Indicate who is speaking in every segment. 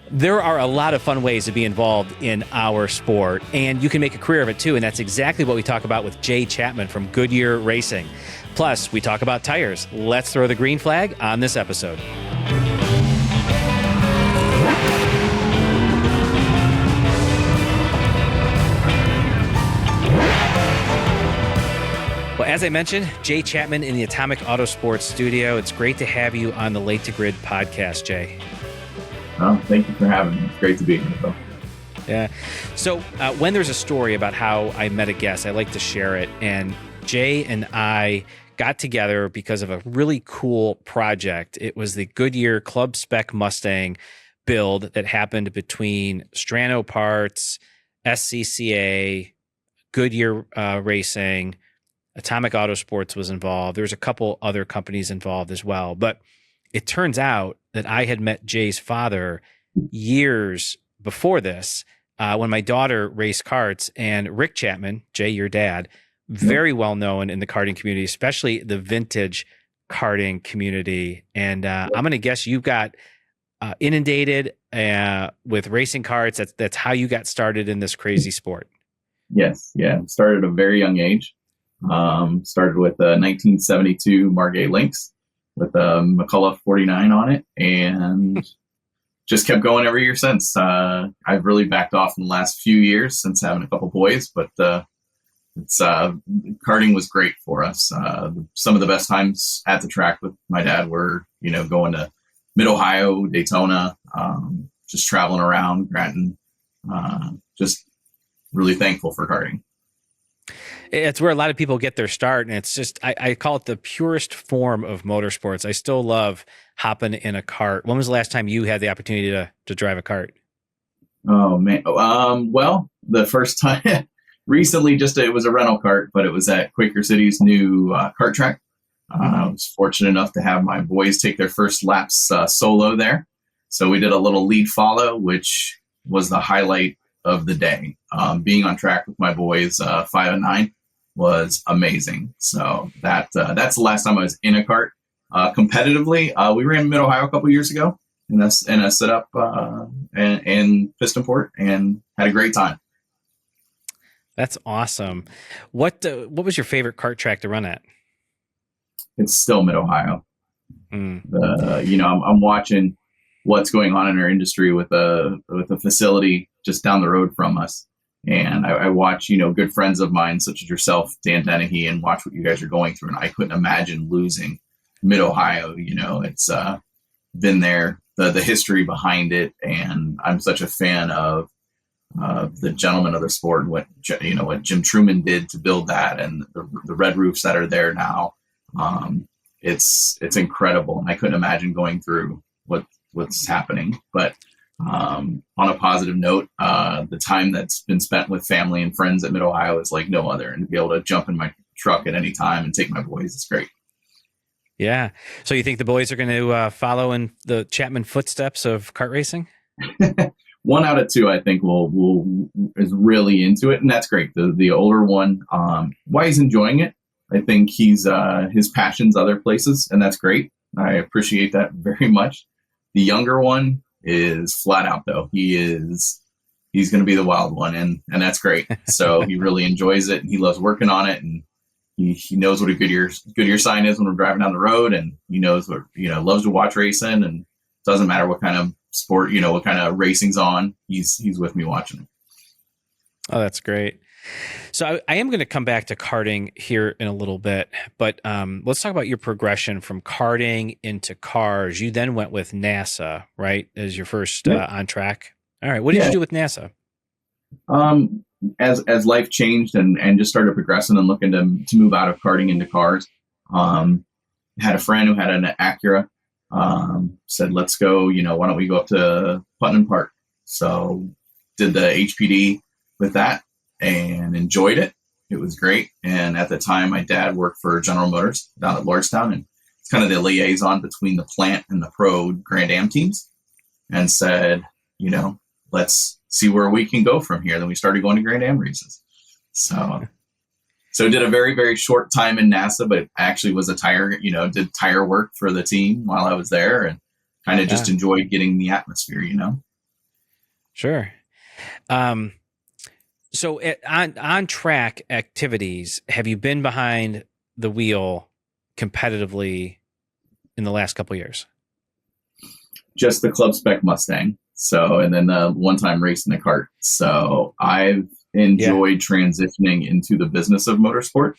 Speaker 1: There are a lot of fun ways to be involved in our sport, and you can make a career of it too. And that's exactly what we talk about with Jay Chapman from Goodyear Racing. Plus, we talk about tires. Let's throw the green flag on this episode. Well, as I mentioned, Jay Chapman in the Atomic Autosports studio. It's great to have you on the Late to Grid podcast, Jay.
Speaker 2: Oh, thank you for having me. It's great to be here, Phil.
Speaker 1: Yeah. So when there's a story about how I met a guest, I like to share it. And Jay and I got together because of a really cool project. It was the Goodyear Club Spec Mustang build that happened between Strano Parts, SCCA, Goodyear Racing, Atomic Autosports was involved. There's a couple other companies involved as well. But it turns out that I had met Jay's father years before this when my daughter raced karts, and Rick Chapman, Jay, your dad, very well known in the karting community, especially the vintage karting community. And I'm going to guess you got inundated with racing karts. That's how you got started in this crazy sport.
Speaker 2: Yes. Yeah. Started at a very young age. Started with a 1972 Margay Lynx with a McCullough 49 on it, and just kept going every year since. I've really backed off in the last few years since having a couple boys, but karting was great for us. Some of the best times at the track with my dad were, going to Mid-Ohio, Daytona, just traveling around Granton, just really thankful for karting.
Speaker 1: It's where a lot of people get their start, and it's just, I call it the purest form of motorsports. I still love hopping in a kart. When was the last time you had the opportunity to drive a kart?
Speaker 2: Oh, man. Well, the first time recently, it was a rental kart, but it was at Quaker City's new kart track. I was fortunate enough to have my boys take their first laps solo there. So we did a little lead follow, which was the highlight of the day. Being on track with my boys, 5 and 9, was amazing. So that's the last time I was in a kart competitively. We ran Mid-Ohio a couple years ago in a setup and piston port, and had a great time.
Speaker 1: That's awesome. What was your favorite kart track to run at?
Speaker 2: It's still Mid-Ohio. I'm watching what's going on in our industry with a facility just down the road from us. And I watch, good friends of mine, such as yourself, Dan Dennehy, and watch what you guys are going through. And I couldn't imagine losing Mid-Ohio. It's been there, the history behind it. And I'm such a fan of the gentleman of the sport and what Jim Truman did to build that, and the red roofs that are there now. It's incredible. And I couldn't imagine going through what's happening. But on a positive note, the time that's been spent with family and friends at Mid-Ohio is like no other, and to be able to jump in my truck at any time and take my boys is great.
Speaker 1: Yeah. So you think the boys are going to follow in the Chapman footsteps of kart racing?
Speaker 2: 1 out of 2, I think, is really into it, and that's great. The older one, why he's enjoying it, I think his passion's other places, and that's great. I appreciate that very much. The younger one is flat out, though. He's going to be the wild one, and that's great. So he really enjoys it, and he loves working on it, and he knows what a Goodyear sign is when we're driving down the road, and he knows what, loves to watch racing, and doesn't matter what kind of sport, what kind of racing's on, he's with me watching it.
Speaker 1: Oh, that's great. So I am going to come back to karting here in a little bit, but let's talk about your progression from karting into cars. You then went with NASA, right, as your first on track. All right. What did you do with NASA?
Speaker 2: As life changed and just started progressing and looking to move out of karting into cars, had a friend who had an Acura, said, let's go, why don't we go up to Putnam Park? So did the HPDE with that and enjoyed it. It was great. And at the time, my dad worked for General Motors down at Lordstown, and it's kind of the liaison between the plant and the pro Grand Am teams, and said, let's see where we can go from here. Then we started going to Grand Am races. So did a very, very short time in NASA, but actually was did tire work for the team while I was there, and kind of just enjoyed getting the atmosphere,
Speaker 1: Sure. Um, so on track activities, have you been behind the wheel competitively in the last couple of years?
Speaker 2: Just the club spec Mustang. So, and then the one time race in the kart. So I've enjoyed transitioning into the business of motorsport.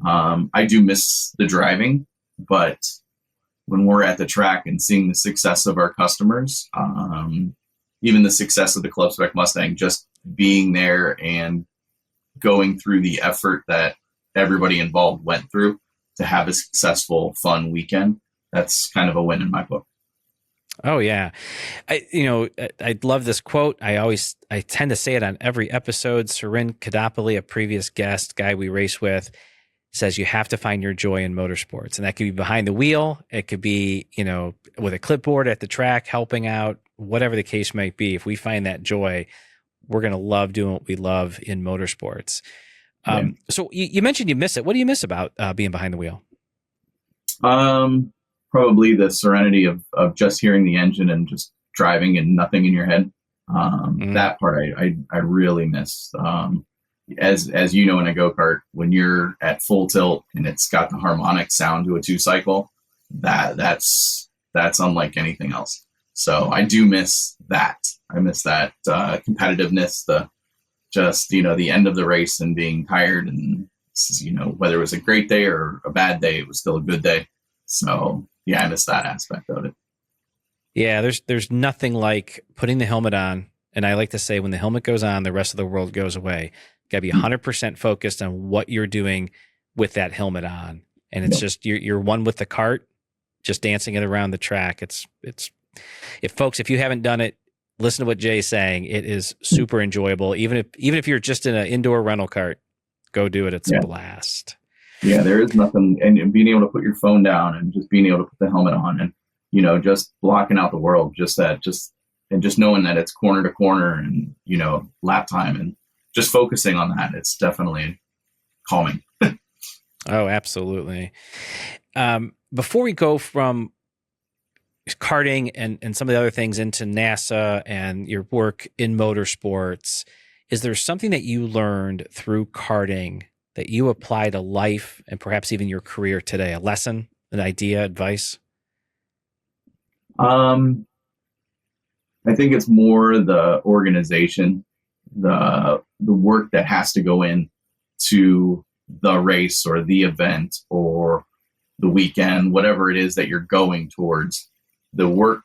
Speaker 2: I do miss the driving, but when we're at the track and seeing the success of our customers, even the success of the club spec Mustang, just being there and going through the effort that everybody involved went through to have a successful, fun weekend, that's kind of a win in my book.
Speaker 1: Oh yeah. I love this quote. I tend to say it on every episode. Surin Kadapali, a previous guest, guy we race with, says you have to find your joy in motorsports. And that could be behind the wheel. It could be, with a clipboard at the track, helping out, whatever the case might be. If we find that joy, we're going to love doing what we love in motorsports. So you mentioned you miss it. What do you miss about being behind the wheel?
Speaker 2: Probably the serenity of just hearing the engine and just driving and nothing in your head. That part I really miss. As you know, in a go-kart, when you're at full tilt and it's got the harmonic sound to a 2-cycle, that's unlike anything else. So I do miss that. I miss that competitiveness, the end of the race and being tired, and whether it was a great day or a bad day, it was still a good day. So yeah, I miss that aspect of it.
Speaker 1: Yeah, there's nothing like putting the helmet on. And I like to say, when the helmet goes on, the rest of the world goes away. You got to be 100% focused on what you're doing with that helmet on. And it's just, you're one with the cart, just dancing it around the track. If you haven't done it, listen to what Jay's saying. It is super enjoyable. Even if you're just in an indoor rental cart, go do it. It's a blast. Yeah,
Speaker 2: there is nothing, and being able to put your phone down and just being able to put the helmet on and, just blocking out the world, just knowing that it's corner to corner and, lap time and just focusing on that. It's definitely calming.
Speaker 1: Oh, absolutely. Before we go from karting and some of the other things into NASA and your work in motorsports, is there something that you learned through karting that you apply to life and perhaps even your career today? A lesson, an idea, advice?
Speaker 2: I think it's more the organization, the work that has to go in to the race or the event or the weekend, whatever it is that you're going towards. The work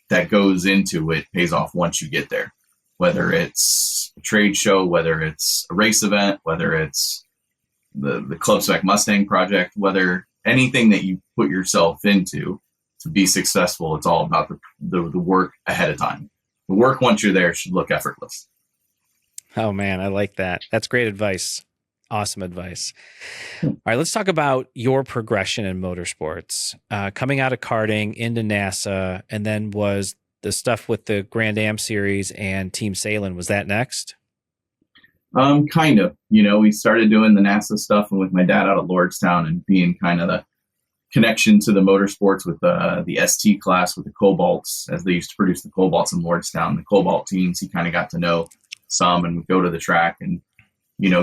Speaker 2: that goes into it pays off once you get there. Whether it's a trade show, whether it's a race event, whether it's the Club Spec Mustang project, whether anything that you put yourself into to be successful, it's all about the work ahead of time. The work once you're there should look effortless.
Speaker 1: Oh man, I like that. That's great advice. Awesome advice. All right, let's talk about your progression in motorsports. Coming out of karting into NASA, and then was the stuff with the Grand Am series and Team Salem, was that next?
Speaker 2: Kind of. We started doing the NASA stuff and with my dad out of Lordstown and being kind of the connection to the motorsports with the ST class with the Cobalts, as they used to produce the Cobalts in Lordstown, the Cobalt teams. He kind of got to know some and would go to the track and,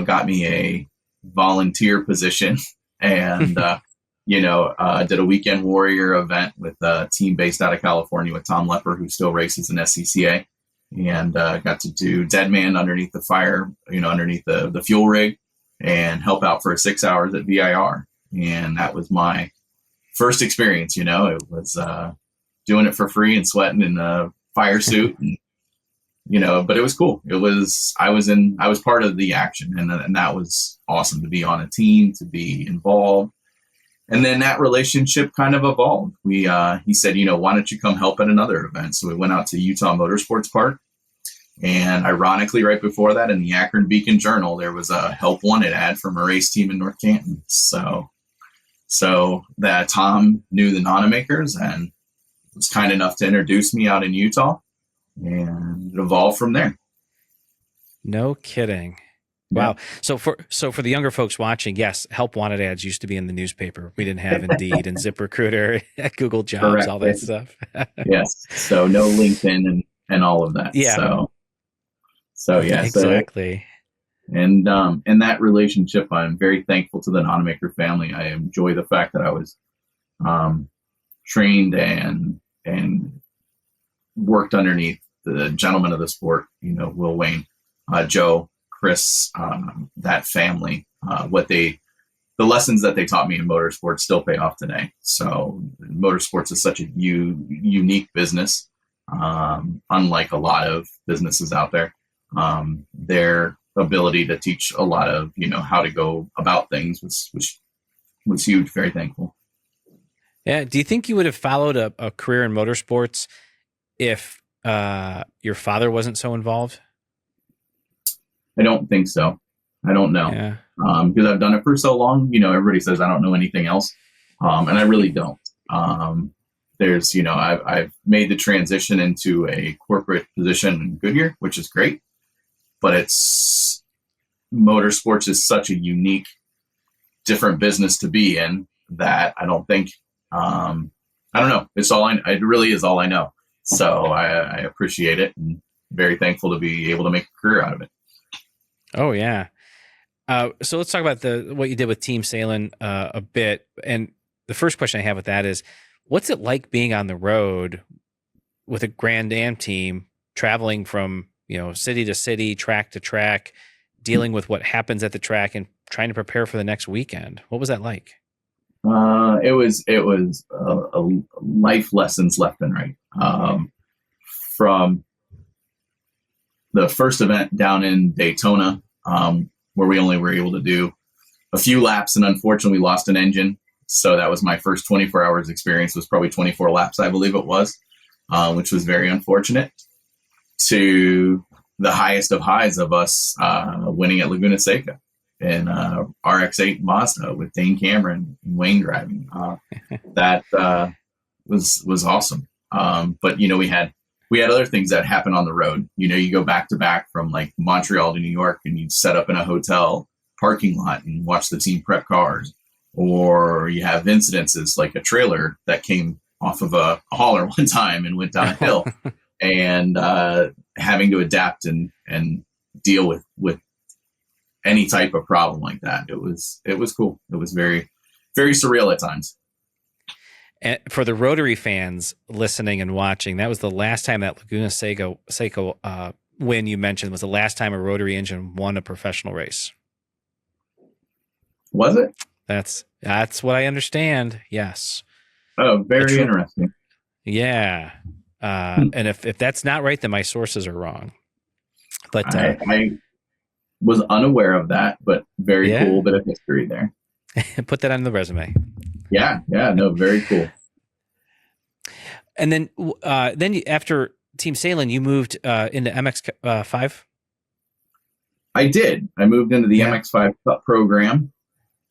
Speaker 2: got me a volunteer position and, did a weekend warrior event with a team based out of California with Tom Lepper, who still races in SCCA, and got to do dead man underneath the fire, underneath the fuel rig, and help out for 6 hours at VIR. And that was my first experience. It was doing it for free and sweating in a fire suit, and, but it was cool. I was part of the action, and that was awesome to be on a team, to be involved. And then that relationship kind of evolved. He said, why don't you come help at another event? So we went out to Utah Motorsports Park. And ironically, right before that, in the Akron Beacon Journal, there was a help wanted ad from a race team in North Canton. So that Tom knew the Nana makers and was kind enough to introduce me out in Utah, and it evolved from there.
Speaker 1: No kidding. Wow. So for the younger folks watching, yes, help wanted ads used to be in the newspaper. We didn't have Indeed and ZipRecruiter, Google Jobs, correct, all that stuff.
Speaker 2: Yes. So no LinkedIn and and all of that.
Speaker 1: Yeah.
Speaker 2: So yeah,
Speaker 1: exactly.
Speaker 2: And that relationship, I'm very thankful to the Nonamaker family. I enjoy the fact that I was trained and worked underneath the gentlemen of the sport, Will Wayne, Joe, Chris, that family. The lessons that they taught me in motorsports still pay off today. So motorsports is such a unique business, unlike a lot of businesses out there. Their ability to teach a lot of how to go about things was huge. Very thankful.
Speaker 1: Yeah. Do you think you would have followed a career in motorsports if your father wasn't so involved?
Speaker 2: I don't think so. I don't know.
Speaker 1: Yeah.
Speaker 2: Because I've done it for so long. Everybody says I don't know anything else, and I really don't. I've made the transition into a corporate position in Goodyear, which is great, but motorsports is such a unique, different business to be in that I don't think, I don't know. It really is all I know. So I appreciate it and very thankful to be able to make a career out of it.
Speaker 1: Oh yeah. So let's talk about what you did with Team Salem a bit. And the first question I have with that is, what's it like being on the road with a Grand Am team, traveling from city to city, track to track, dealing with what happens at the track, and trying to prepare for the next weekend? What was that like?
Speaker 2: It was life lessons left and right. From the first event down in Daytona, where we only were able to do a few laps, and unfortunately we lost an engine. So that was my first 24 hours experience, was probably 24 laps, I believe it was, which was very unfortunate, to the highest of highs of us winning at Laguna Seca in RX-8 Mazda with Dane Cameron and Wayne driving. That was awesome. But we had other things that happen on the road. You go back to back from like Montreal to New York, and you set up in a hotel parking lot and watch the team prep cars, or you have incidences like a trailer that came off of a hauler one time and went downhill, and having to adapt and deal with any type of problem like that. It was cool. It was very, very surreal at times.
Speaker 1: And for the Rotary fans listening and watching, that was the last time that Laguna Seca win you mentioned was the last time a Rotary engine won a professional race.
Speaker 2: Was it?
Speaker 1: That's what I understand. Yes.
Speaker 2: Oh, very interesting.
Speaker 1: Yeah. And if that's not right, then my sources are wrong. But
Speaker 2: I was unaware of that, but very cool bit of history there.
Speaker 1: Put that on the resume.
Speaker 2: Yeah. No, very cool.
Speaker 1: And then after Team Salem, you moved into MX5?
Speaker 2: I did. I moved into the MX5 Cup program,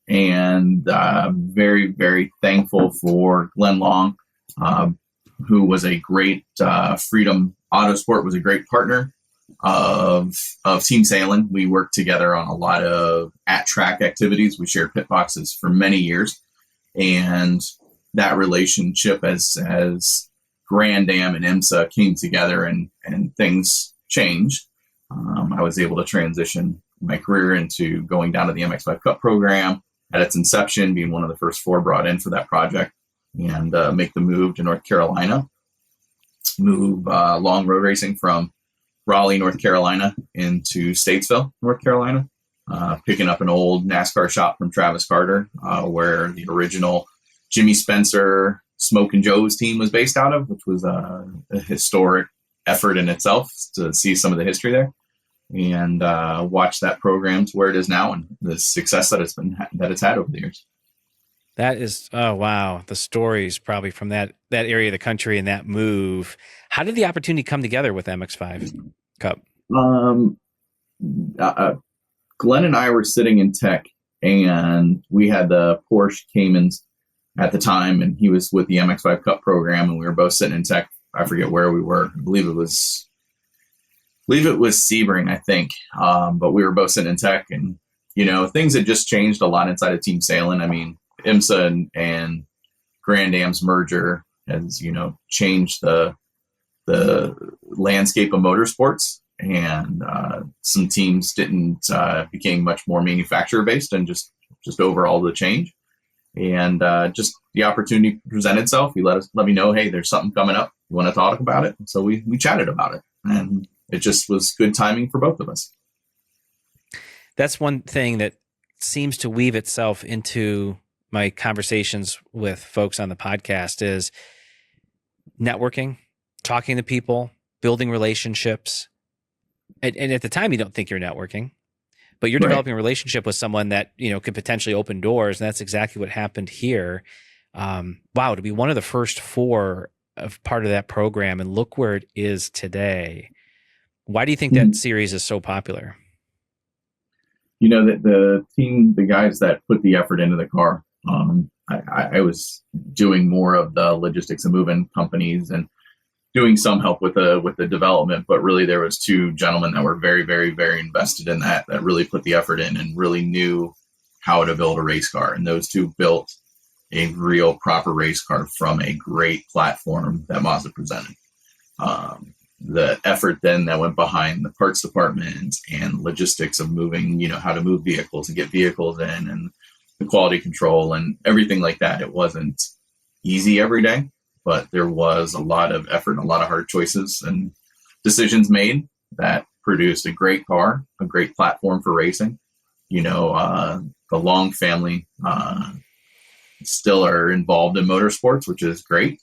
Speaker 2: and very, very thankful for Glenn Long, who was a great Freedom Autosport, was a great partner of Team Salem. We worked together on a lot of at-track activities. We shared pit boxes for many years. And that relationship as Grand Am and IMSA came together and things changed, I was able to transition my career into going down to the MX5 Cup program at its inception, being one of the first 4 brought in for that project, and make the move to North Carolina, move long road racing from Raleigh, North Carolina into Statesville, North Carolina. Picking up an old NASCAR shop from Travis Carter, where the original Jimmy Spencer Smoke and Joe's team was based out of, which was a historic effort in itself to see some of the history there, and watch that program to where it is now and the success that it's had over the years.
Speaker 1: That is, oh wow, the stories probably from that area of the country and that move. How did the opportunity come together with MX5 Cup?
Speaker 2: Glenn and I were sitting in tech, and we had the Porsche Caymans at the time, and he was with the MX5 Cup program, and we were both sitting in tech. I forget where we were. I believe it was Sebring, I think. But we were both sitting in tech, and things had just changed a lot inside of Team Salem. I mean, IMSA and Grand Am's merger has changed the the landscape of motorsports, and some teams didn't became much more manufacturer based and just overall the change. And just the opportunity presented itself. He let me know, hey, there's something coming up. You want to talk about it? So we chatted about it, and it just was good timing for both of us.
Speaker 1: That's one thing that seems to weave itself into my conversations with folks on the podcast is networking, talking to people, building relationships. And at the time, you don't think you're networking, but you're developing a relationship with someone that, could potentially open doors. And that's exactly what happened here. Wow, to be one of the first 4 of part of that program, and look where it is today. Why do you think that series is so popular?
Speaker 2: The team, the guys that put the effort into the car, I was doing more of the logistics and moving companies and doing some help with the development, but really there was 2 gentlemen that were very, very, very invested in that really put the effort in and really knew how to build a race car. And those 2 built a real proper race car from a great platform that Mazda presented. The effort then that went behind the parts department and logistics of moving, how to move vehicles and get vehicles in, and the quality control and everything like that. It wasn't easy every day, but there was a lot of effort and a lot of hard choices and decisions made that produced a great car, a great platform for racing. The Long family still are involved in motorsports, which is great.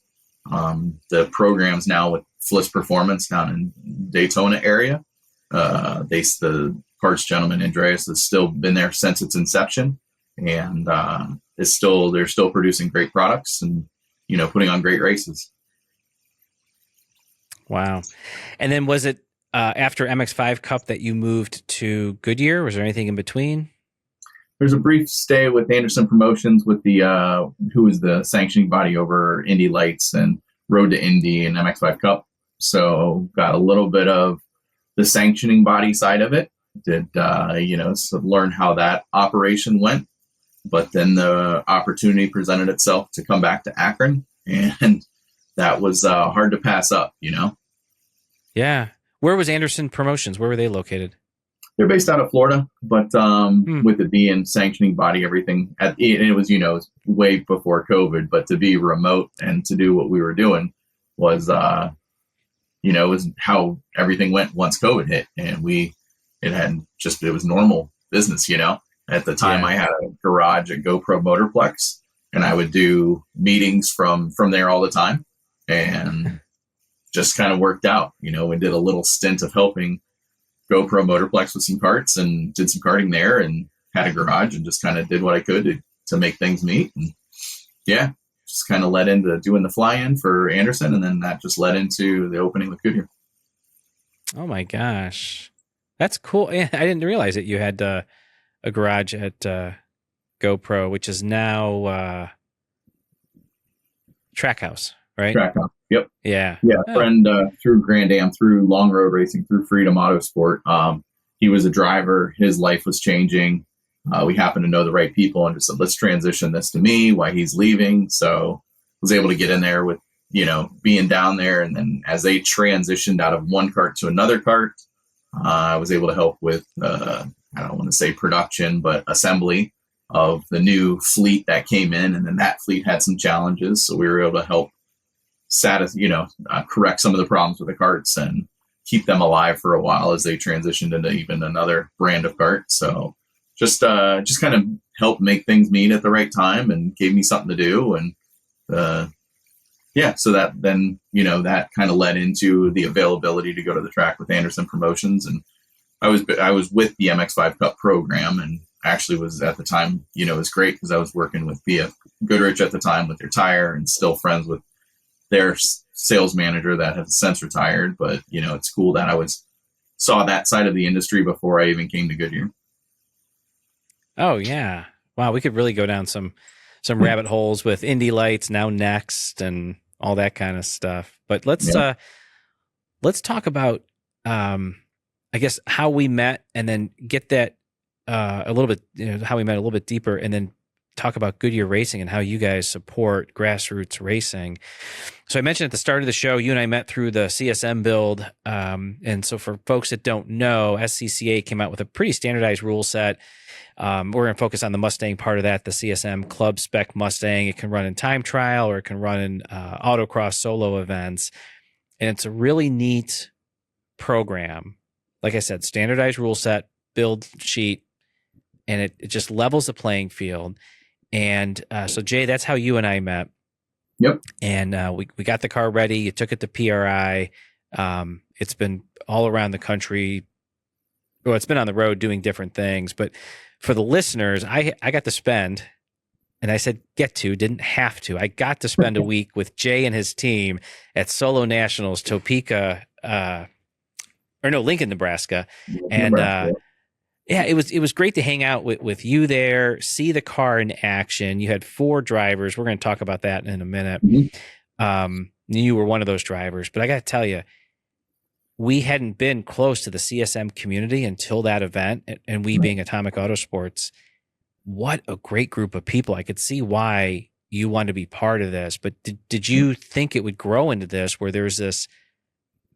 Speaker 2: The programs now with Fliss Performance down in Daytona area, the parts gentleman Andreas has still been there since its inception, and they're still producing great products and putting on great races.
Speaker 1: Wow. And then was it after MX5 Cup that you moved to Goodyear? Was there anything in between?
Speaker 2: There's a brief stay with Anderson Promotions with the who was the sanctioning body over Indy Lights and Road to Indy and MX5 Cup. So got a little bit of the sanctioning body side of it. Did so learn how that operation went. But then the opportunity presented itself to come back to Akron, and that was hard to pass up.
Speaker 1: Yeah. Where was Anderson Promotions? Where were they located?
Speaker 2: They're based out of Florida, but with it being sanctioning body, everything it was, way before COVID, but to be remote and to do what we were doing was, was how everything went once COVID hit, and it was normal business. At the time, I had a garage at GoPro Motorplex, and I would do meetings from there all the time, and just kind of worked out, and did a little stint of helping GoPro Motorplex with some karts and did some karting there, and had a garage and just kind of did what I could to make things meet. And just kind of led into doing the fly-in for Anderson. And then that just led into the opening with Goodyear.
Speaker 1: Oh my gosh. That's cool. I didn't realize that you had a garage at GoPro, which is now Trackhouse, right?
Speaker 2: Trackhouse. Yep.
Speaker 1: Yeah.
Speaker 2: Yeah. Friend through Grand Am, through Long Road Racing, through Freedom Autosport. He was a driver. His life was changing. We happened to know the right people and just said, let's transition this to me while he's leaving. So I was able to get in there with, being down there. And then as they transitioned out of one cart to another cart, I was able to help with, I don't want to say production, but assembly of the new fleet that came in. And then that fleet had some challenges. So we were able to help correct some of the problems with the carts and keep them alive for a while as they transitioned into even another brand of cart. So just kind of helped make things meet at the right time and gave me something to do. And so that then, that kind of led into the availability to go to the track with Anderson Promotions. And I was with the MX5 Cup program, and actually was at the time, it was great because I was working with BF Goodrich at the time with their tire, and still friends with their sales manager that has since retired. But, it's cool that I saw that side of the industry before I even came to Goodyear.
Speaker 1: Oh yeah. Wow. We could really go down some rabbit holes with Indy Lights, now Next, and all that kind of stuff. But let's talk about, I guess, how we met, and then get that a little bit, how we met a little bit deeper, and then talk about Goodyear Racing and how you guys support grassroots racing. So I mentioned at the start of the show, you and I met through the CSM build. And so for folks that don't know, SCCA came out with a pretty standardized rule set. We're going to focus on the Mustang part of that, the CSM Club Spec Mustang. It can run in time trial or it can run in autocross solo events. And it's a really neat program. Like I said, standardized rule set, build sheet, and it just levels the playing field. And so, Jay, that's how you and I met.
Speaker 2: Yep.
Speaker 1: And we got the car ready. You took it to PRI. It's been all around the country. Well, it's been on the road doing different things. But for the listeners, I got to spend, and I said didn't have to. I got to spend a week with Jay and his team at Solo Nationals, Topeka, Lincoln, Nebraska. And yeah, it was great to hang out with you there, see the car in action. You had 4 drivers. We're going to talk about that in a minute. Mm-hmm. You were one of those drivers, but I got to tell you, we hadn't been close to the CSM community until that event, and we being Atomic Autosports. What a great group of people. I could see why you wanted to be part of this, but did you think it would grow into this where there's this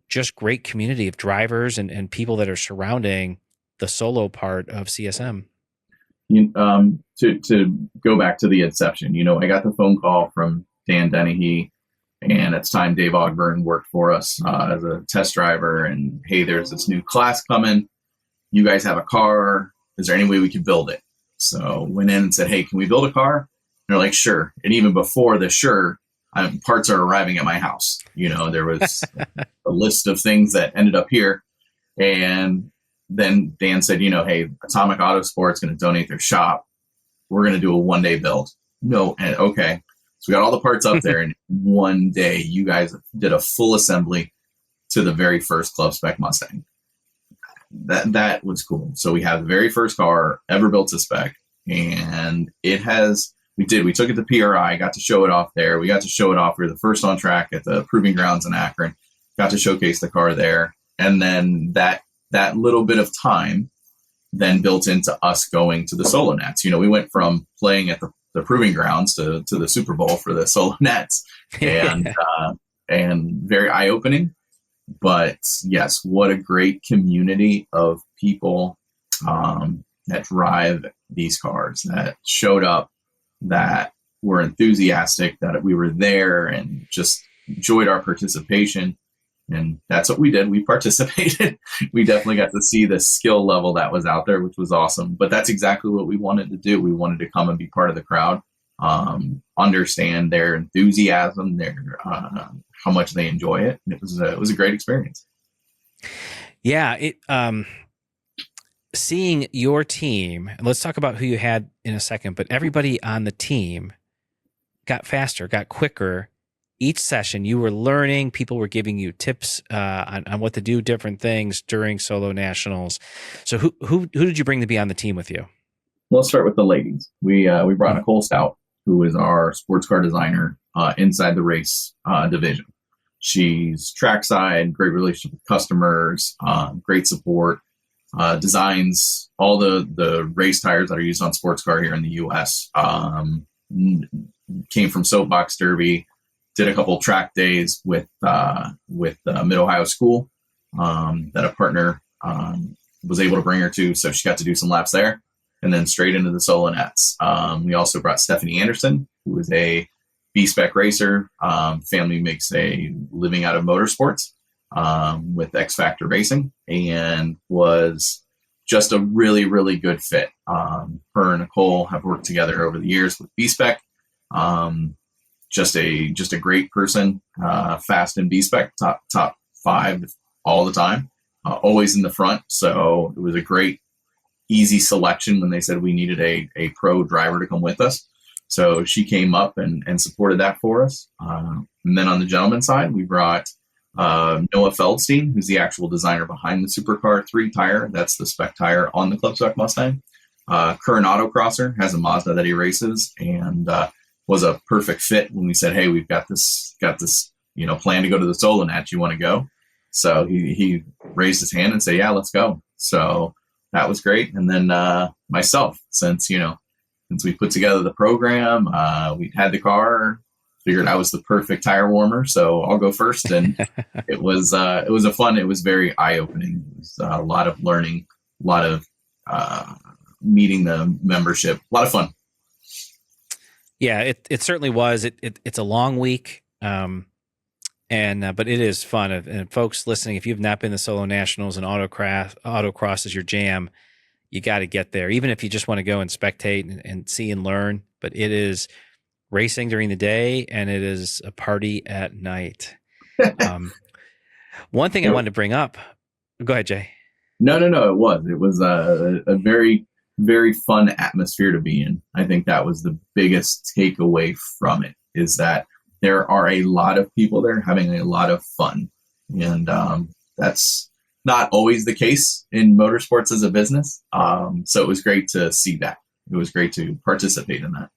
Speaker 1: just great community of drivers and people that are surrounding the solo part of CSM?
Speaker 2: To go back to the inception, I got the phone call from Dan Dennehy, and at the time Dave Ogburn worked for us as a test driver, and hey, there's this new class coming. You guys have a car. Is there any way we could build it? So went in and said, hey, can we build a car? And they're like, sure. And even before the sure, parts are arriving at my house. There was a list of things that ended up here. And then Dan said, hey, Atomic Autosports is going to donate their shop. We're going to do a 1-day build. No. And okay. So we got all the parts up there, and one day you guys did a full assembly to the very first Club Spec Mustang. That was cool. So we have the very first car ever built to spec, and we took it to PRI, got to show it off there. We got to show it off. We were the first on track at the Proving Grounds in Akron, got to showcase the car there. And then that little bit of time then built into us going to the Solo Nats. We went from playing at the Proving Grounds to the Super Bowl for the Solo Nats, and very eye-opening. But yes, what a great community of people that drive these cars, that showed up, that were enthusiastic, that we were there and just enjoyed our participation. And that's what we did. We participated. We definitely got to see the skill level that was out there, which was awesome. But that's exactly what we wanted to do. We wanted to come and be part of the crowd, understand their enthusiasm, their how much they enjoy it. And it was a great experience.
Speaker 1: Yeah. Seeing your team, and let's talk about who you had in a second, but everybody on the team got faster, got quicker. Each session you were learning, people were giving you tips on what to do, different things during Solo Nationals. So who did you bring to be on the team with you?
Speaker 2: Well, let's start with the ladies. We brought Nicole Stout, who is our sports car designer inside the race division. She's trackside, great relationship with customers, great support, designs all the race tires that are used on sports car here in the U.S. Came from Soapbox Derby. Did a couple track days with Mid-Ohio School that a partner was able to bring her to. So she got to do some laps there and then straight into the Solo Nats. We also brought Stephanie Anderson, who is a B-Spec racer. Family makes a living out of motorsports with X Factor Racing, and was just a really, really good fit. Her and Nicole have worked together over the years with B-Spec. Just a great person, fast in B-Spec, top 5 all the time, always in the front. So it was a great, easy selection when they said we needed a pro driver to come with us. So she came up and supported that for us. And then on the gentleman's side, we brought Noah Feldstein, who's the actual designer behind the Supercar 3 tire. That's the spec tire on the Club Spec Mustang. Current autocrosser, has a Mazda that he races, and was a perfect fit when we said, hey, we've got this, plan to go to the Solo Nat. You want to go? So he raised his hand and said, yeah, let's go. So that was great. And then myself, since, since we put together the program, we had the car, figured I was the perfect tire warmer, so I'll go first. And it was it was very eye opening. It was a lot of learning, a lot of meeting the membership, a lot of fun.
Speaker 1: Yeah, it certainly was. It's a long week, but it is fun. And folks listening, if you've not been to Solo Nationals and autocross is your jam, you got to get there. Even if you just want to go and spectate and see and learn, but it is racing during the day and it is a party at night. One thing I wanted to bring up. Go ahead, Jay.
Speaker 2: No. It was a very, very fun atmosphere to be in. I think that was the biggest takeaway from it, is that there are a lot of people there having a lot of fun. And that's not always the case in motorsports as a business. So it was great to see that. It was great to participate in that.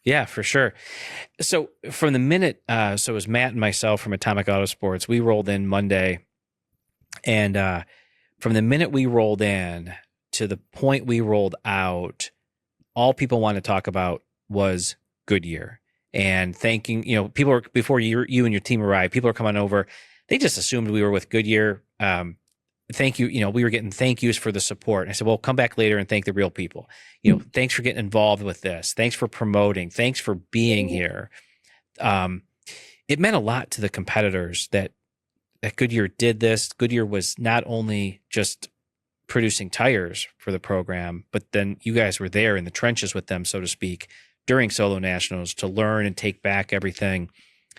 Speaker 1: Yeah, for sure. So from the minute, so it was Matt and myself from Atomic Autosports, we rolled in Monday. And from the minute we rolled in to the point we rolled out, all people wanted to talk about was Goodyear. And thanking, people were, before you and your team arrived, people are coming over. They just assumed we were with Goodyear. Thank you. We were getting thank yous for the support. And I said, well, come back later and thank the real people. Thanks for getting involved with this. Thanks for promoting. Thanks for being here. It meant a lot to the competitors that Goodyear did this. Goodyear was not only just producing tires for the program, but then you guys were there in the trenches with them, so to speak, during Solo Nationals to learn and take back everything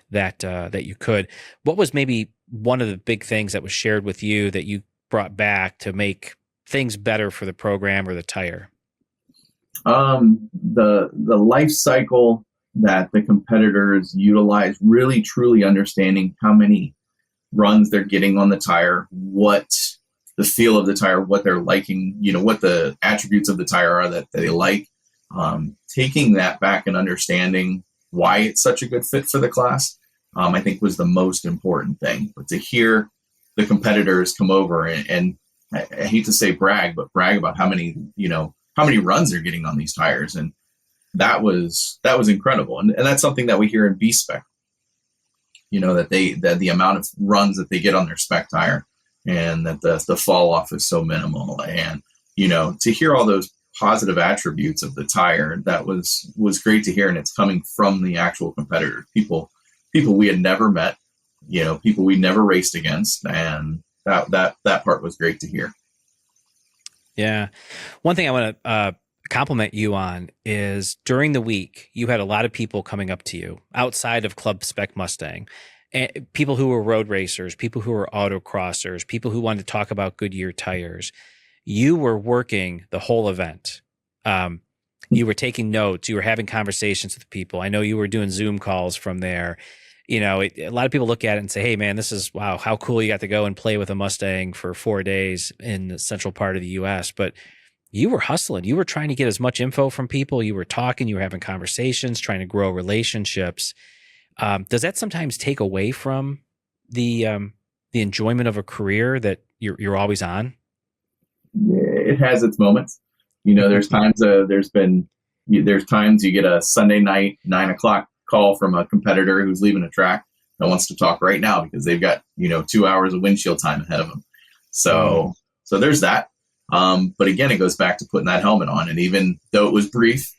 Speaker 1: that you could. What was maybe one of the big things that was shared with you that you brought back to make things better for the program or the tire?
Speaker 2: The life cycle that the competitors utilize, really truly understanding how many runs they're getting on the tire, what the feel of the tire, what they're liking, what the attributes of the tire are that they like. Taking that back and understanding why it's such a good fit for the class, I think was the most important thing. But to hear the competitors come over and I hate to say brag about how many runs they're getting on these tires. And that was incredible. And that's something that we hear in B spec, that the amount of runs that they get on their spec tire and that the fall off is so minimal. And, to hear all those positive attributes of the tire, that was great to hear. And it's coming from the actual competitors, people we had never met, people we never raced against. And that part was great to hear.
Speaker 1: Yeah. One thing I want to compliment you on is during the week, you had a lot of people coming up to you outside of Club Spec Mustang, and people who were road racers, people who were autocrossers, people who wanted to talk about Goodyear tires. You were working the whole event. You were taking notes. You were having conversations with people. I know you were doing Zoom calls from there. A lot of people look at it and say, hey, man, wow, how cool you got to go and play with a Mustang for 4 days in the central part of the U.S. But you were hustling. You were trying to get as much info from people. You were talking. You were having conversations, trying to grow relationships. Does that sometimes take away from the enjoyment of a career that you're always on?
Speaker 2: It has its moments. There's times there's times you get a Sunday night 9:00 call from a competitor who's leaving a track that wants to talk right now because they've got 2 hours of windshield time ahead of them. So there's that. But again, it goes back to putting that helmet on, and even though it was brief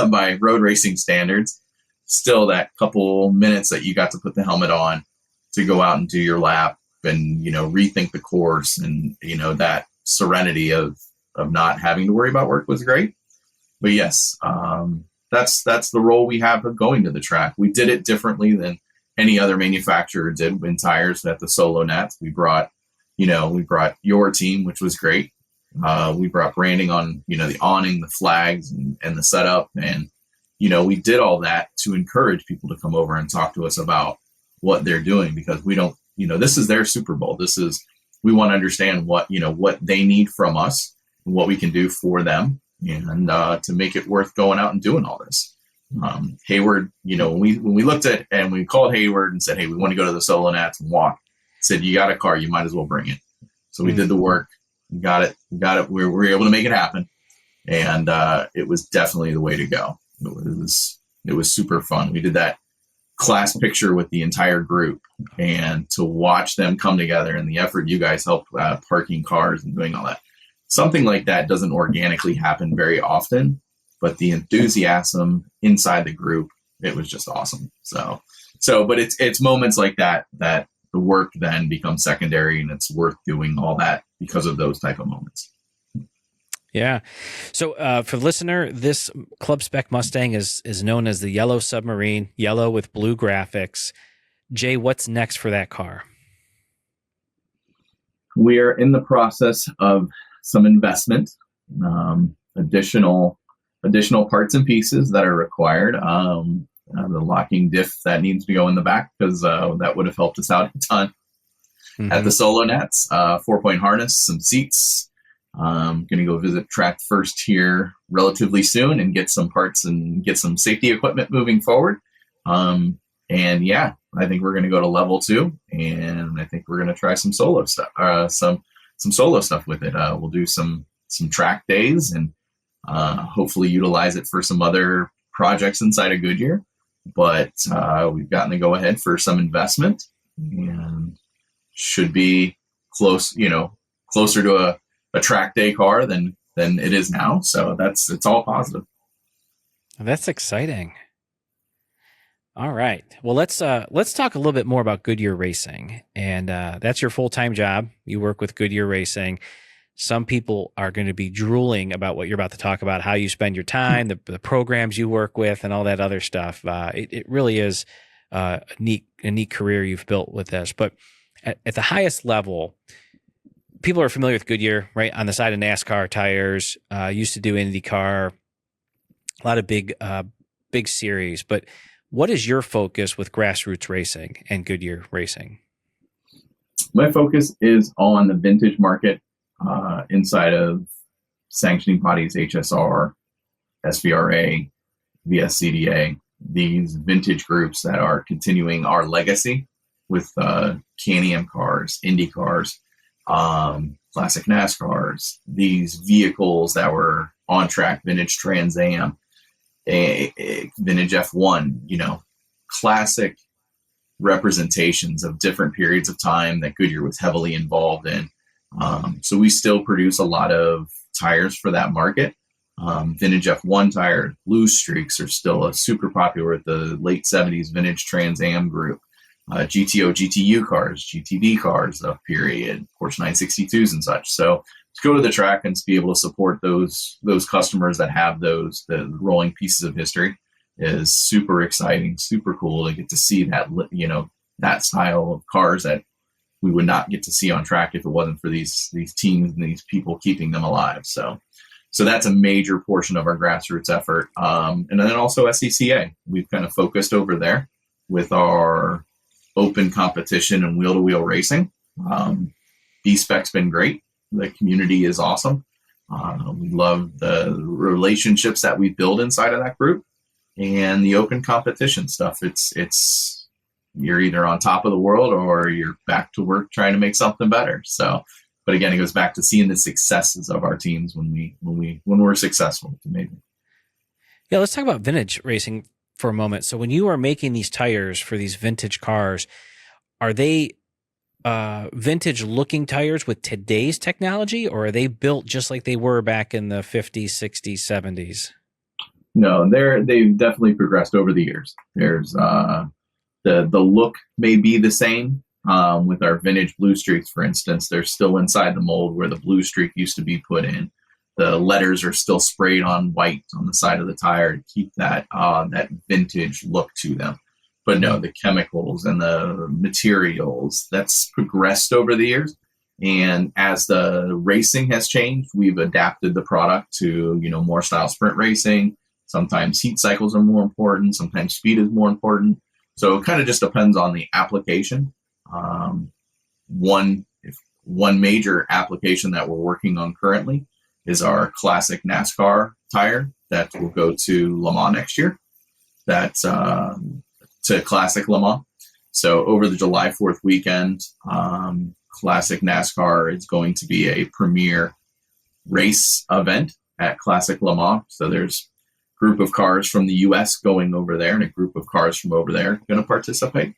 Speaker 2: by road racing standards, still that couple minutes that you got to put the helmet on to go out and do your lap and rethink the course, and that serenity of not having to worry about work was great. But yes, that's the role we have of going to the track. We did it differently than any other manufacturer did in tires at the Solo Nats. We brought your team, which was great. We brought branding on, the awning, the flags, and the setup. And, we did all that to encourage people to come over and talk to us about what they're doing, because we don't, this is their Super Bowl. We want to understand what they need from us and what we can do for them, and to make it worth going out and doing all this. Hayward, when we looked at and we called Hayward and said, hey, we want to go to the Solo Nats and walk, said, you got a car, you might as well bring it. So we did the work. We got it. We were able to make it happen. And it was definitely the way to go. It was super fun. We did that class picture with the entire group, and to watch them come together and the effort you guys helped parking cars and doing all that. Something like that doesn't organically happen very often, but the enthusiasm inside the group, it was just awesome. But it's moments like that the work then becomes secondary, and it's worth doing all that because of those type of moments.
Speaker 1: Yeah. So for the listener, this Club Spec Mustang is known as the Yellow Submarine, yellow with blue graphics. Jay, what's next for that car?
Speaker 2: We are in the process of some investment, additional parts and pieces that are required. The locking diff that needs to go in the back, because that would have helped us out a ton. At the Solo Nats, 4-point harness, some seats. I'm going to go visit track first here relatively soon and get some parts and get some safety equipment moving forward. And yeah, I think we're going to go to level 2, and I think we're going to try some solo stuff, some solo stuff with it. We'll do some track days and hopefully utilize it for some other projects inside of Goodyear. But we've gotten the go ahead for some investment, and should be closer to a track day car than it is now. So it's all positive.
Speaker 1: That's exciting. All right. Well, let's talk a little bit more about Goodyear Racing. And that's your full-time job. You work with Goodyear Racing. Some people are going to be drooling about what you're about to talk about, how you spend your time, the programs you work with, and all that other stuff. It really is a neat career you've built with this. But at the highest level, people are familiar with Goodyear, right? On the side of NASCAR tires, used to do IndyCar, a lot of big series. But what is your focus with Grassroots Racing and Goodyear Racing?
Speaker 2: My focus is on the vintage market inside of sanctioning bodies, HSR, SVRA, VSCDA, these vintage groups that are continuing our legacy with Can-Am cars, Indy cars, classic NASCARs, these vehicles that were on track, vintage Trans Am, vintage F1, classic representations of different periods of time that Goodyear was heavily involved in. So we still produce a lot of tires for that market. Vintage F1 tires, blue streaks are still super popular with the late 70s vintage Trans Am group. GTO, GTU cars, GTD cars of period, Porsche 962s and such. So to go to the track and to be able to support those customers that have the rolling pieces of history is super exciting, super cool to get to see that, that style of cars that we would not get to see on track if it wasn't for these teams and these people keeping them alive. So that's a major portion of our grassroots effort. And then also SCCA, we've kind of focused over there with our open competition and wheel-to-wheel racing. B-Spec's been great. The community is awesome. We love the relationships that we build inside of that group, and the open competition stuff. It's you're either on top of the world or you're back to work trying to make something better. So, but again, it goes back to seeing the successes of our teams when we're successful. It's amazing.
Speaker 1: Yeah, let's talk about vintage racing for a moment. So when you are making these tires for these vintage cars, are they vintage looking tires with today's technology, or are they built just like they were back in the 50s, 60s, 70s?
Speaker 2: No, they've definitely progressed over the years. There's the look may be the same. With our vintage blue streaks, for instance, they're still inside the mold where the blue streak used to be put in. The letters are still sprayed on white on the side of the tire to keep that vintage look to them. But no, the chemicals and the materials, that's progressed over the years. And as the racing has changed, we've adapted the product to, more style sprint racing. Sometimes heat cycles are more important. Sometimes speed is more important. So it kind of just depends on the application. One major application that we're working on currently is our classic NASCAR tire that will go to Le Mans next year. That's to Classic Le Mans. So over the July 4th weekend, Classic NASCAR is going to be a premier race event at Classic Le Mans. So there's a group of cars from the US going over there and a group of cars from over there going to participate.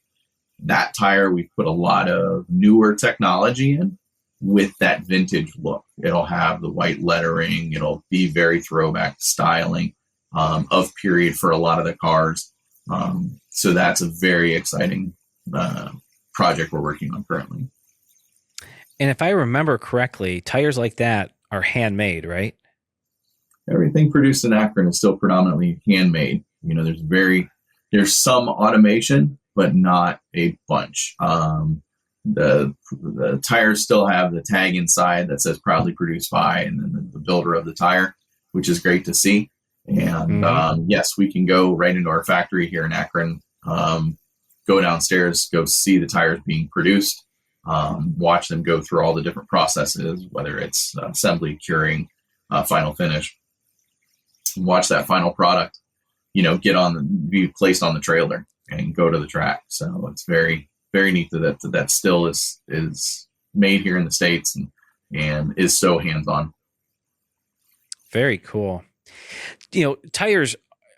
Speaker 2: That tire, we put a lot of newer technology in with that vintage look. It'll have the white lettering. It'll be very throwback styling of period for a lot of the cars. So that's a very exciting project we're working on currently.
Speaker 1: And if I remember correctly, tires like that are handmade, right?
Speaker 2: Everything produced in Akron is still predominantly handmade. You know, there's some automation, but not a bunch. The tires still have the tag inside that says proudly produced by, and then the builder of the tire, which is great to see. And yes, we can go right into our factory here in Akron, go downstairs, go see the tires being produced, watch them go through all the different processes, whether it's assembly, curing, final finish, watch that final product, you know, be placed on the trailer and go to the track. So it's very, very neat that still is made here in the States and is so hands-on.
Speaker 1: Very cool. You know, tires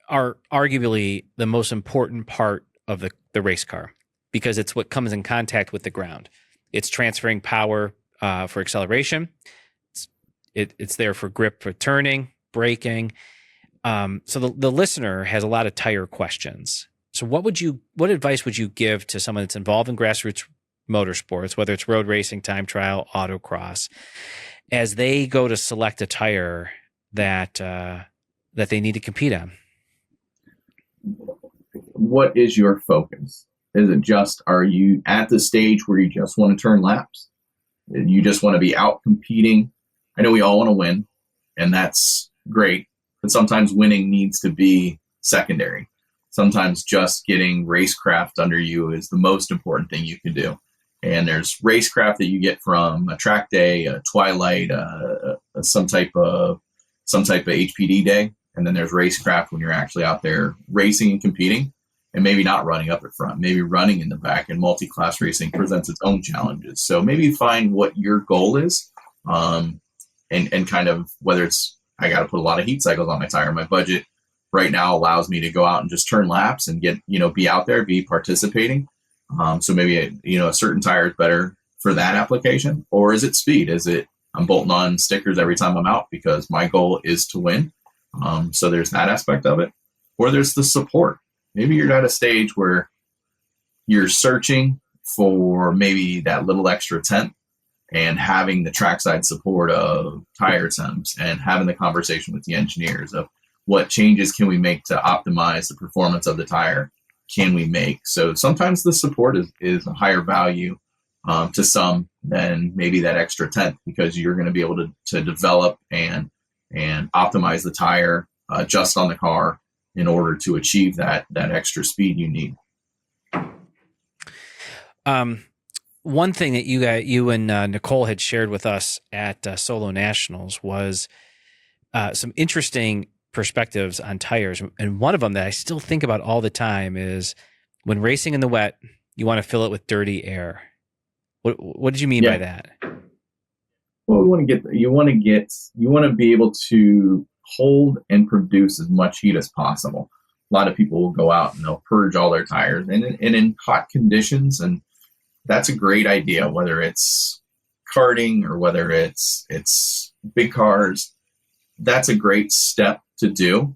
Speaker 1: are arguably the most important part of the race car because it's what comes in contact with the ground. It's transferring power for acceleration. It's there for grip for turning, braking. So the listener has a lot of tire questions. So what advice would you give to someone that's involved in grassroots motorsports, whether it's road racing, time trial, autocross, as they go to select a tire that they need to compete on?
Speaker 2: What is your focus? Is it just, are you at the stage where you just want to turn laps? You just want to be out competing? I know we all want to win, and that's great, but sometimes winning needs to be secondary. Sometimes just getting racecraft under you is the most important thing you can do. And there's racecraft that you get from a track day, a twilight, some type of HPDE day. And then there's racecraft when you're actually out there racing and competing, and maybe not running up at front, maybe running in the back. And multi-class racing presents its own challenges. So maybe find what your goal is, and kind of whether it's, I got to put a lot of heat cycles on my tire. My budget right now allows me to go out and just turn laps and get, be out there, be participating. So maybe a certain tire is better for that application. Or is it speed? Is it I'm bolting on stickers every time I'm out because my goal is to win? So there's that aspect of it. Or there's the support. Maybe you're at a stage where you're searching for maybe that little extra tenth, and having the trackside support of tire temps and having the conversation with the engineers of what changes can we make to optimize the performance of the tire can we make. So sometimes the support is a higher value to some than maybe that extra tenth, because you're going to be able to develop and optimize the tire just on the car in order to achieve that extra speed you need.
Speaker 1: One thing that you and Nicole had shared with us at Solo Nationals was some interesting perspectives on tires. And one of them that I still think about all the time is when racing in the wet, you want to fill it with dirty air. What did you mean by that?
Speaker 2: Well, you want to be able to hold and produce as much heat as possible. A lot of people will go out and they'll purge all their tires and in hot conditions, and that's a great idea, whether it's karting or whether it's big cars. That's a great step to do.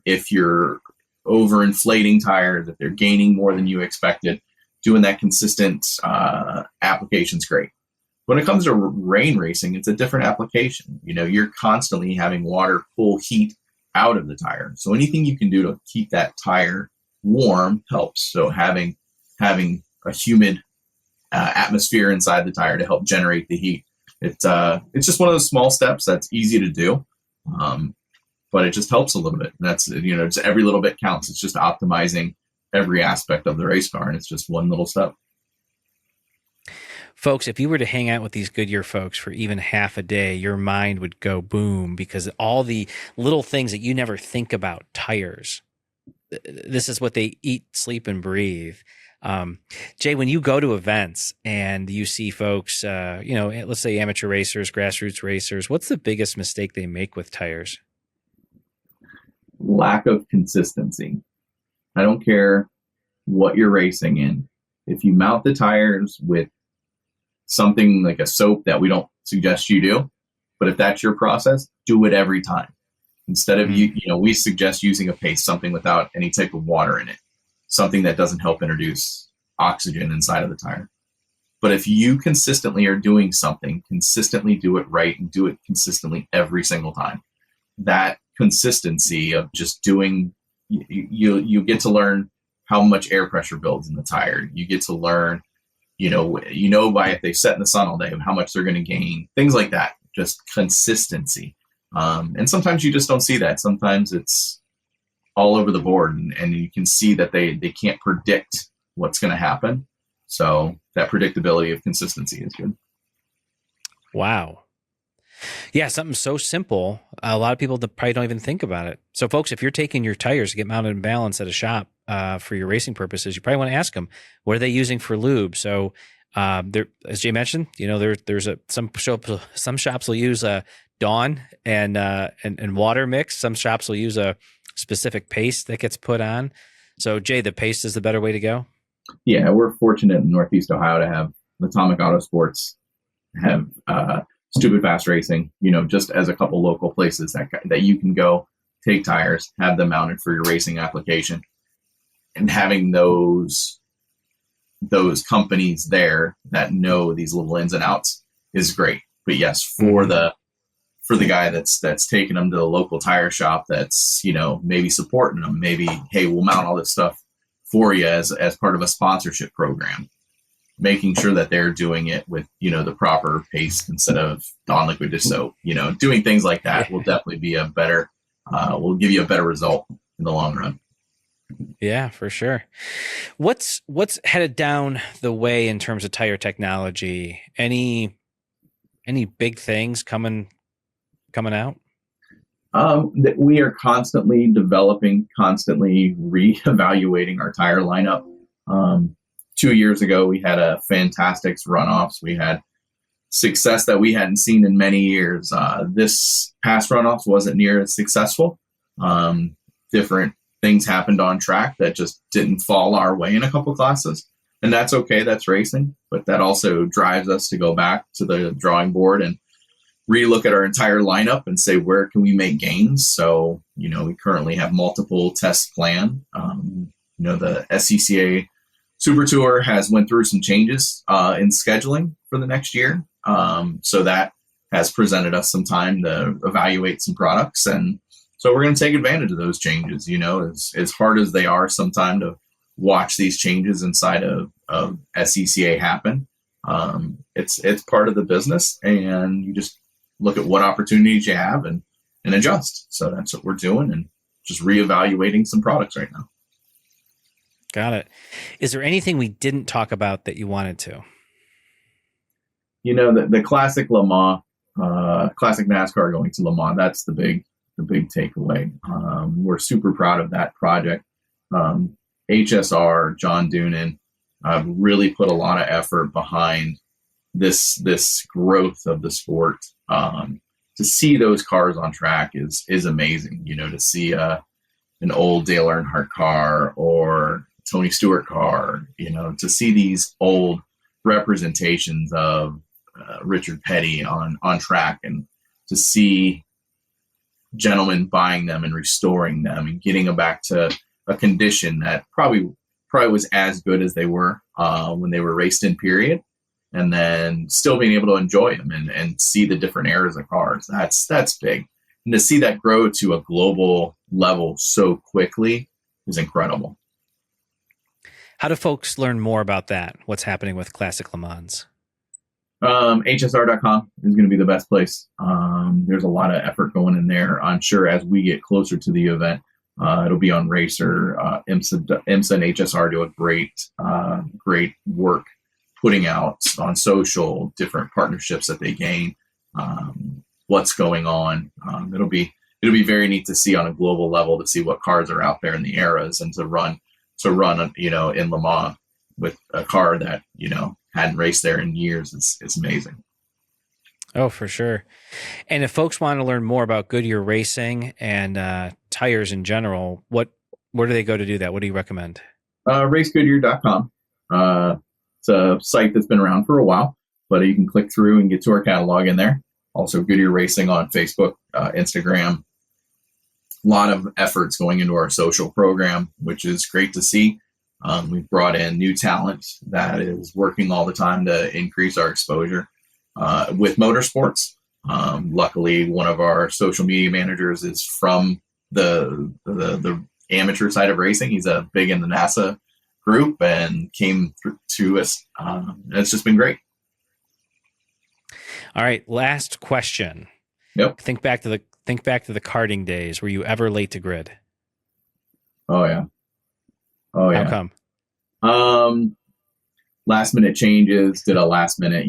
Speaker 2: If you're overinflating tires, if they're gaining more than you expected, doing that consistent application is great. When it comes to rain racing, it's a different application. You're constantly having water pull heat out of the tire. So anything you can do to keep that tire warm helps. So having a humid atmosphere inside the tire to help generate the heat. It's just one of those small steps that's easy to do, but it just helps a little bit. And that's, just every little bit counts. It's just optimizing every aspect of the race car, and it's just one little step.
Speaker 1: Folks, if you were to hang out with these Goodyear folks for even half a day, your mind would go boom, because all the little things that you never think about, tires, this is what they eat, sleep, and breathe. Jay, when you go to events and you see folks, let's say amateur racers, grassroots racers, what's the biggest mistake they make with tires?
Speaker 2: Lack of consistency. I don't care what you're racing in. If you mount the tires with something like a soap that we don't suggest you do, but if that's your process, do it every time. Instead of we suggest using a paste, something without any type of water in it, something that doesn't help introduce oxygen inside of the tire. But if you consistently are doing something, consistently do it right and do it consistently every single time. That consistency of just doing, you get to learn how much air pressure builds in the tire. You get to learn, by if they set in the sun all day, how much they're going to gain, things like that. Just consistency. And sometimes you just don't see that. Sometimes it's all over the board, and you can see that they can't predict what's going to happen. So that predictability of consistency is good.
Speaker 1: Wow. Yeah, something so simple. A lot of people probably don't even think about it. So folks, if you're taking your tires to get mounted and balanced at a shop for your racing purposes, you probably want to ask them, what are they using for lube? So there, as Jay mentioned, there's some shops will use a Dawn and water mix. Some shops will use a specific paste that gets put on. So Jay, the paste is the better way to go?
Speaker 2: Yeah, we're fortunate in Northeast Ohio to have Atomic Autosports, have Stupid Fast Racing, just as a couple local places that you can go take tires, have them mounted for your racing application, and having those companies there that know these little ins and outs is great. But yes, for the guy that's taking them to the local tire shop, that's maybe supporting them, maybe, hey, we'll mount all this stuff for you as part of a sponsorship program, making sure that they're doing it with the proper paste instead of Dawn liquid dish soap. Doing things like that will definitely be will give you a better result in the long run.
Speaker 1: Yeah, for sure. What's headed down the way in terms of tire technology? Any big things coming out?
Speaker 2: That we are constantly developing, constantly reevaluating our tire lineup. 2 years ago, we had a fantastic runoffs. We had success that we hadn't seen in many years. This past runoffs wasn't near as successful. Different things happened on track that just didn't fall our way in a couple classes. And that's okay. That's racing. But that also drives us to go back to the drawing board and relook at our entire lineup and say, where can we make gains? So, we currently have multiple tests planned. The SCCA Super Tour has went through some changes in scheduling for the next year. So that has presented us some time to evaluate some products. And so we're going to take advantage of those changes, as hard as they are sometimes to watch these changes inside of SCCA happen. It's part of the business, and you just look at what opportunities you have and adjust. So that's what we're doing, and just reevaluating some products right now.
Speaker 1: Got it. Is there anything we didn't talk about that you wanted to?
Speaker 2: The classic Le Mans, classic NASCAR going to Le Mans, that's the big takeaway. We're super proud of that project. HSR, John Doonan, really put a lot of effort behind this growth of the sport. To see those cars on track is amazing. To see an old Dale Earnhardt car or Tony Stewart car, to see these old representations of Richard Petty on track, and to see gentlemen buying them and restoring them and getting them back to a condition that probably was as good as they were when they were raced in, period. And then still being able to enjoy them and see the different eras of cars. That's big. And to see that grow to a global level so quickly is incredible.
Speaker 1: How do folks learn more about that? What's happening with Classic Le Mans?
Speaker 2: HSR.com is going to be the best place. There's a lot of effort going in there. I'm sure as we get closer to the event, it'll be on Racer. IMSA and HSR do a great work putting out on social different partnerships that they gain, what's going on. It'll be very neat to see on a global level, to see what cars are out there in the eras, and to run in Le Mans with a car that, you know, hadn't raced there in years. It's amazing.
Speaker 1: Oh, for sure. And if folks want to learn more about Goodyear racing and tires in general, where do they go to do that? What do you recommend?
Speaker 2: RaceGoodyear.com. It's a site that's been around for a while, but you can click through and get to our catalog in there. Also, Goodyear Racing on Facebook, Instagram. A lot of efforts going into our social program, which is great to see. We've brought in new talent that is working all the time to increase our exposure with motorsports. Luckily, one of our social media managers is from the amateur side of racing. He's big in the NASA group and came to us. And it's just been great.
Speaker 1: All right, last question.
Speaker 2: Yep.
Speaker 1: Think back to the karting days. Were you ever late to grid?
Speaker 2: Oh yeah.
Speaker 1: How come?
Speaker 2: Last minute changes, did a last minute,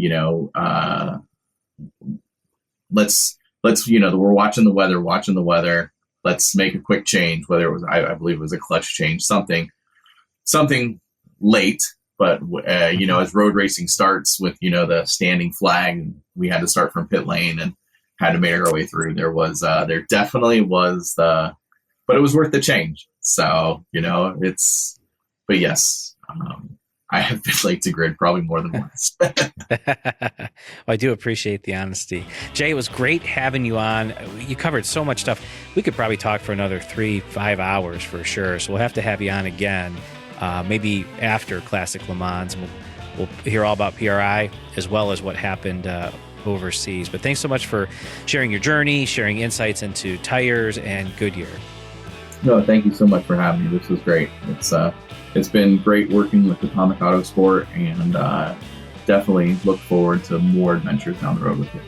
Speaker 2: let's, we're watching the weather. Let's make a quick change, whether it was, I believe it was a clutch change, something late, but, as road racing starts with, the standing flag, we had to start from pit lane and had to make our way through. There definitely was but it was worth the change. So, but yes, I have been late to grid probably more than once.
Speaker 1: Well, I do appreciate the honesty. Jay, it was great having you on. You covered so much stuff. We could probably talk for another 3-5 hours for sure. So we'll have to have you on again, maybe after Classic Le Mans. We'll hear all about PRI as well as what happened overseas. But thanks so much for sharing your journey, sharing insights into tires and Goodyear.
Speaker 2: No, thank you so much for having me. This was great. It's been great working with Atomic Autosport, and definitely look forward to more adventures down the road with you.